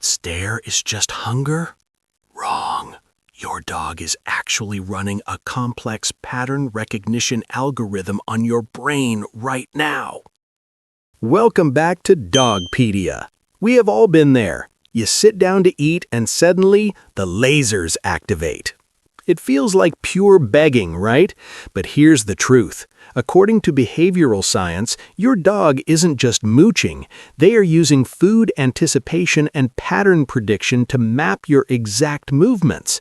that stare is just hunger? Wrong. Your dog is actually running a complex pattern recognition algorithm on your brain right now. Welcome back to DogPedia. We have all been there. You sit down to eat and suddenly the lasers activate. It feels like pure begging, right? But here's the truth. According to behavioral science, your dog isn't just mooching. They are using food anticipation and pattern prediction to map your exact movements.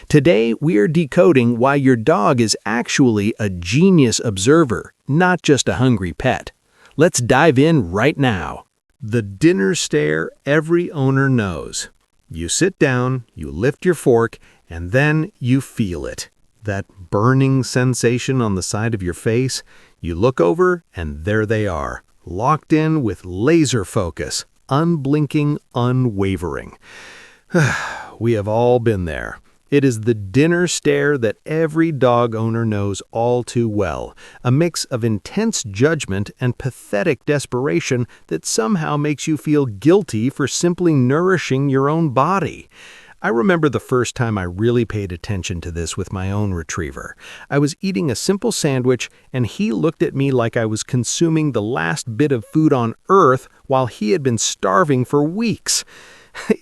Today, we are decoding why your dog is actually a genius observer, not just a hungry pet. Let's dive in right now. The dinner stare every owner knows. You sit down, you lift your fork, and then you feel it. That burning sensation on the side of your face. You look over, and there they are, locked in with laser focus, unblinking, unwavering. We have all been there. It is the dinner stare that every dog owner knows all too well, a mix of intense judgment and pathetic desperation that somehow makes you feel guilty for simply nourishing your own body. I remember the first time I really paid attention to this with my own retriever. I was eating a simple sandwich, and he looked at me like I was consuming the last bit of food on earth while he had been starving for weeks.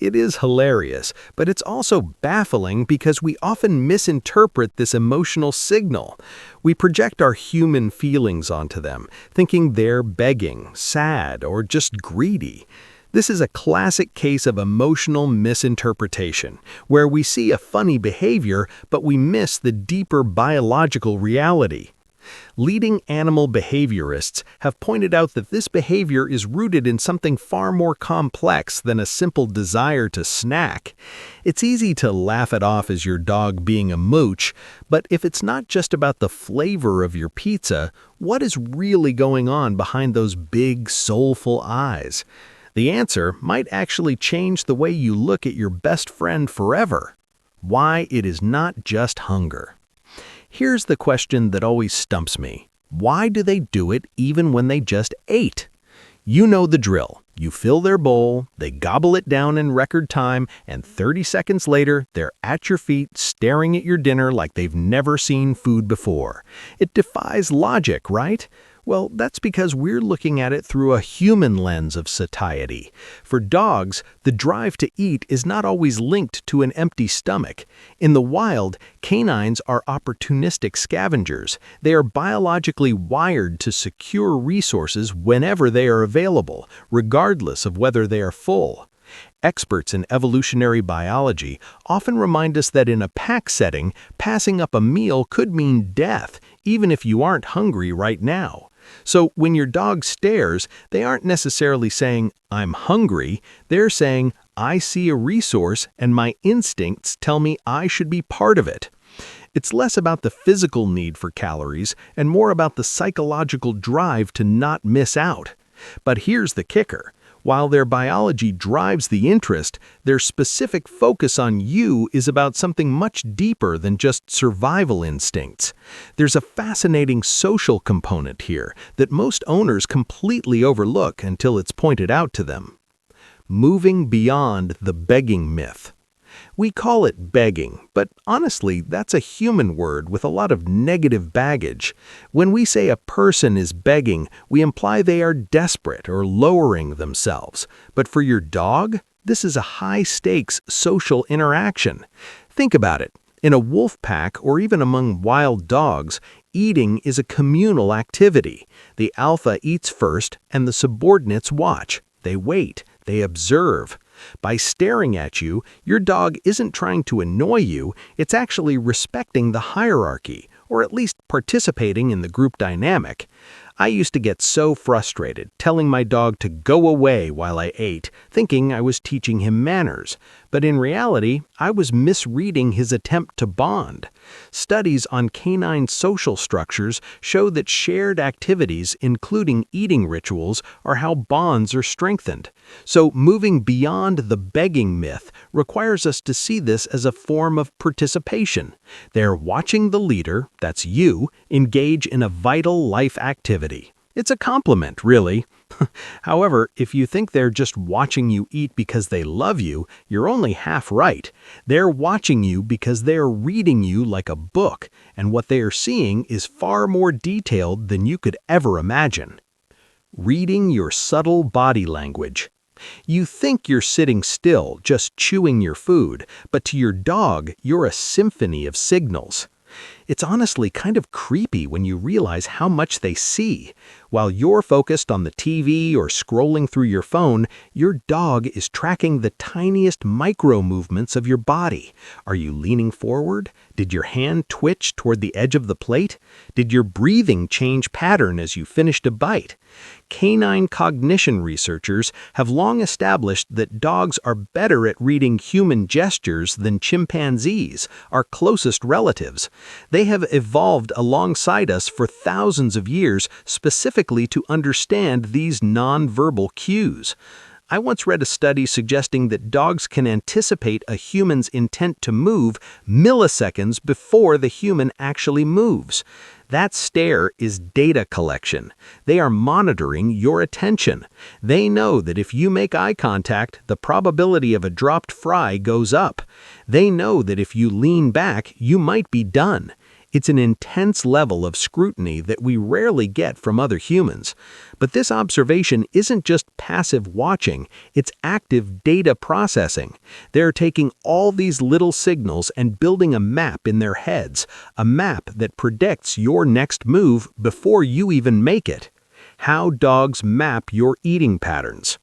It is hilarious, but it's also baffling because we often misinterpret this emotional signal. We project our human feelings onto them, thinking they're begging, sad, or just greedy. This is a classic case of emotional misinterpretation, where we see a funny behavior, but we miss the deeper biological reality. Leading animal behaviorists have pointed out that this behavior is rooted in something far more complex than a simple desire to snack. It's easy to laugh it off as your dog being a mooch, but if it's not just about the flavor of your pizza, what is really going on behind those big, soulful eyes? The answer might actually change the way you look at your best friend forever. Why it is not just hunger. Here's the question that always stumps me. Why do they do it even when they just ate? You know the drill. You fill their bowl, they gobble it down in record time, and 30 seconds later, they're at your feet staring at your dinner like they've never seen food before. It defies logic, right? Well, that's because we're looking at it through a human lens of satiety. For dogs, the drive to eat is not always linked to an empty stomach. In the wild, canines are opportunistic scavengers. They are biologically wired to secure resources whenever they are available, regardless of whether they are full. Experts in evolutionary biology often remind us that in a pack setting, passing up a meal could mean death, even if you aren't hungry right now. So when your dog stares, they aren't necessarily saying, "I'm hungry." They're saying, "I see a resource and my instincts tell me I should be part of it." It's less about the physical need for calories and more about the psychological drive to not miss out. But here's the kicker. While their biology drives the interest, their specific focus on you is about something much deeper than just survival instincts. There's a fascinating social component here that most owners completely overlook until it's pointed out to them. Moving beyond the begging myth. We call it begging, but honestly, that's a human word with a lot of negative baggage. When we say a person is begging, we imply they are desperate or lowering themselves. But for your dog, this is a high-stakes social interaction. Think about it. In a wolf pack or even among wild dogs, eating is a communal activity. The alpha eats first and the subordinates watch. They wait. They observe. By staring at you, your dog isn't trying to annoy you, it's actually respecting the hierarchy, or at least participating in the group dynamic. I used to get so frustrated, telling my dog to go away while I ate, thinking I was teaching him manners. But in reality, I was misreading his attempt to bond. Studies on canine social structures show that shared activities, including eating rituals, are how bonds are strengthened. So moving beyond the begging myth requires us to see this as a form of participation. They're watching the leader, that's you, engage in a vital life activity. It's a compliment, really. However, if you think they're just watching you eat because they love you, you're only half right. They're watching you because they're reading you like a book, and what they are seeing is far more detailed than you could ever imagine. Reading your subtle body language. You think you're sitting still, just chewing your food, but to your dog, you're a symphony of signals. It's honestly kind of creepy when you realize how much they see. While you're focused on the TV or scrolling through your phone, your dog is tracking the tiniest micro movements of your body. Are you leaning forward? Did your hand twitch toward the edge of the plate? Did your breathing change pattern as you finished a bite? Canine cognition researchers have long established that dogs are better at reading human gestures than chimpanzees, our closest relatives. They have evolved alongside us for thousands of years specifically to understand these nonverbal cues. I once read a study suggesting that dogs can anticipate a human's intent to move milliseconds before the human actually moves. That stare is data collection. They are monitoring your attention. They know that if you make eye contact, the probability of a dropped fry goes up. They know that if you lean back, you might be done. It's an intense level of scrutiny that we rarely get from other humans. But this observation isn't just passive watching, it's active data processing. They're taking all these little signals and building a map in their heads, a map that predicts your next move before you even make it. How dogs map your eating patterns.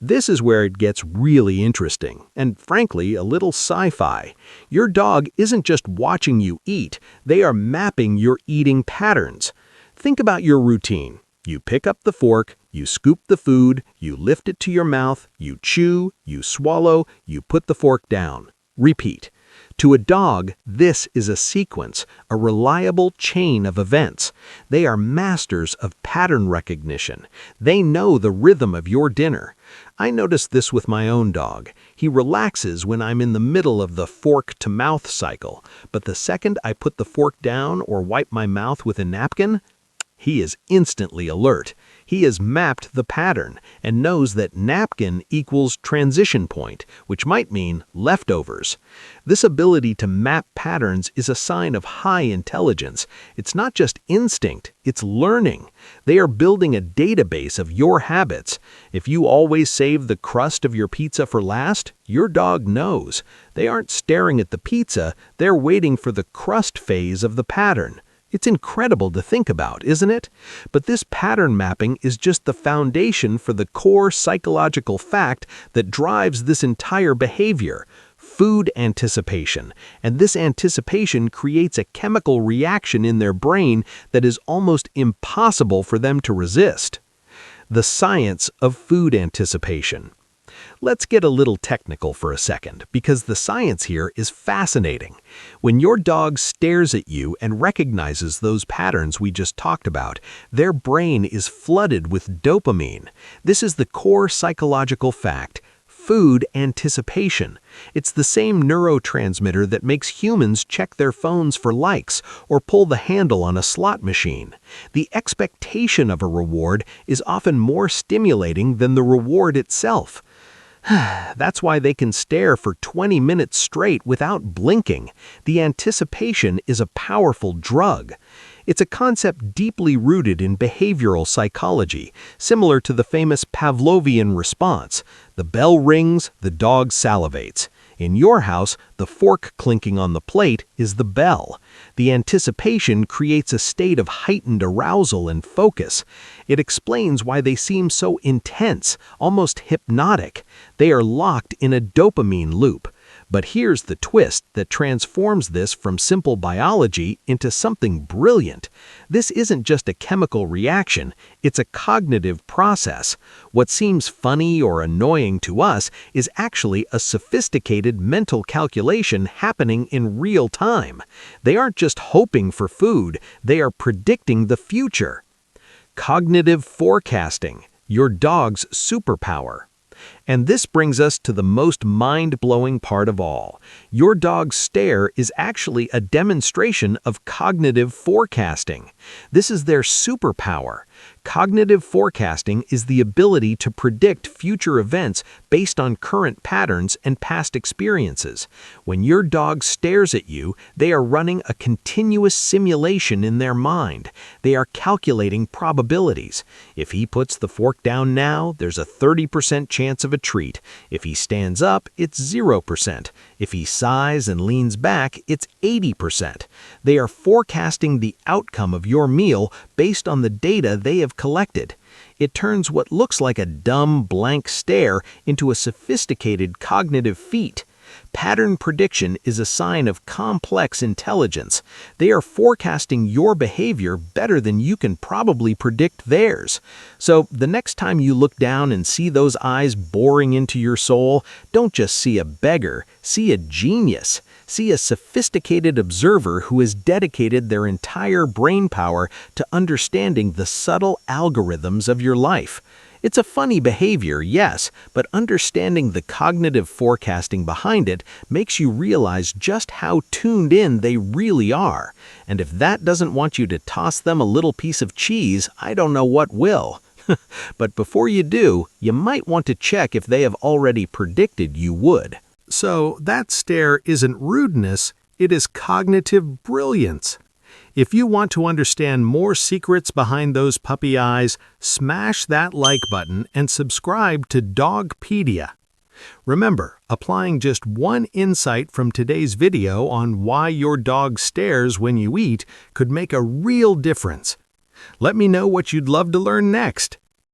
This is where it gets really interesting, and frankly, a little sci-fi. Your dog isn't just watching you eat, they are mapping your eating patterns. Think about your routine. You pick up the fork, you scoop the food, you lift it to your mouth, you chew, you swallow, you put the fork down. Repeat. To a dog, this is a sequence, a reliable chain of events. They are masters of pattern recognition. They know the rhythm of your dinner. I noticed this with my own dog. He relaxes when I'm in the middle of the fork-to-mouth cycle, but the second I put the fork down or wipe my mouth with a napkin, he is instantly alert. He has mapped the pattern and knows that napkin equals transition point, which might mean leftovers. This ability to map patterns is a sign of high intelligence. It's not just instinct, it's learning. They are building a database of your habits. If you always save the crust of your pizza for last, your dog knows. They aren't staring at the pizza, they're waiting for the crust phase of the pattern. It's incredible to think about, isn't it? But this pattern mapping is just the foundation for the core psychological fact that drives this entire behavior: food anticipation. And this anticipation creates a chemical reaction in their brain that is almost impossible for them to resist. The science of food anticipation. Let's get a little technical for a second, because the science here is fascinating. When your dog stares at you and recognizes those patterns we just talked about, their brain is flooded with dopamine. This is the core psychological fact: food anticipation. It's the same neurotransmitter that makes humans check their phones for likes or pull the handle on a slot machine. The expectation of a reward is often more stimulating than the reward itself. That's why they can stare for 20 minutes straight without blinking. The anticipation is a powerful drug. It's a concept deeply rooted in behavioral psychology, similar to the famous Pavlovian response. The bell rings, the dog salivates. In your house, the fork clinking on the plate is the bell. The anticipation creates a state of heightened arousal and focus. It explains why they seem so intense, almost hypnotic. They are locked in a dopamine loop. But here's the twist that transforms this from simple biology into something brilliant. This isn't just a chemical reaction, it's a cognitive process. What seems funny or annoying to us is actually a sophisticated mental calculation happening in real time. They aren't just hoping for food, they are predicting the future. Cognitive forecasting, your dog's superpower. And this brings us to the most mind-blowing part of all. Your dog's stare is actually a demonstration of cognitive forecasting. This is their superpower. Cognitive forecasting is the ability to predict future events based on current patterns and past experiences. When your dog stares at you, they are running a continuous simulation in their mind. They are calculating probabilities. If he puts the fork down now, there's a 30% chance of a treat. If he stands up, it's 0%. If he sighs and leans back, it's 80%. They are forecasting the outcome of your meal based on the data they have collected. It turns what looks like a dumb, blank stare into a sophisticated cognitive feat. Pattern prediction is a sign of complex intelligence. They are forecasting your behavior better than you can probably predict theirs. So the next time you look down and see those eyes boring into your soul, don't just see a beggar, see a genius. See a sophisticated observer who has dedicated their entire brain power to understanding the subtle algorithms of your life. It's a funny behavior, yes, but understanding the cognitive forecasting behind it makes you realize just how tuned in they really are. And if that doesn't want you to toss them a little piece of cheese, I don't know what will. But before you do, you might want to check if they have already predicted you would. So that stare isn't rudeness, it is cognitive brilliance. If you want to understand more secrets behind those puppy eyes, smash that like button and subscribe to DogPedia. Remember, applying just one insight from today's video on why your dog stares when you eat could make a real difference. Let me know what you'd love to learn next.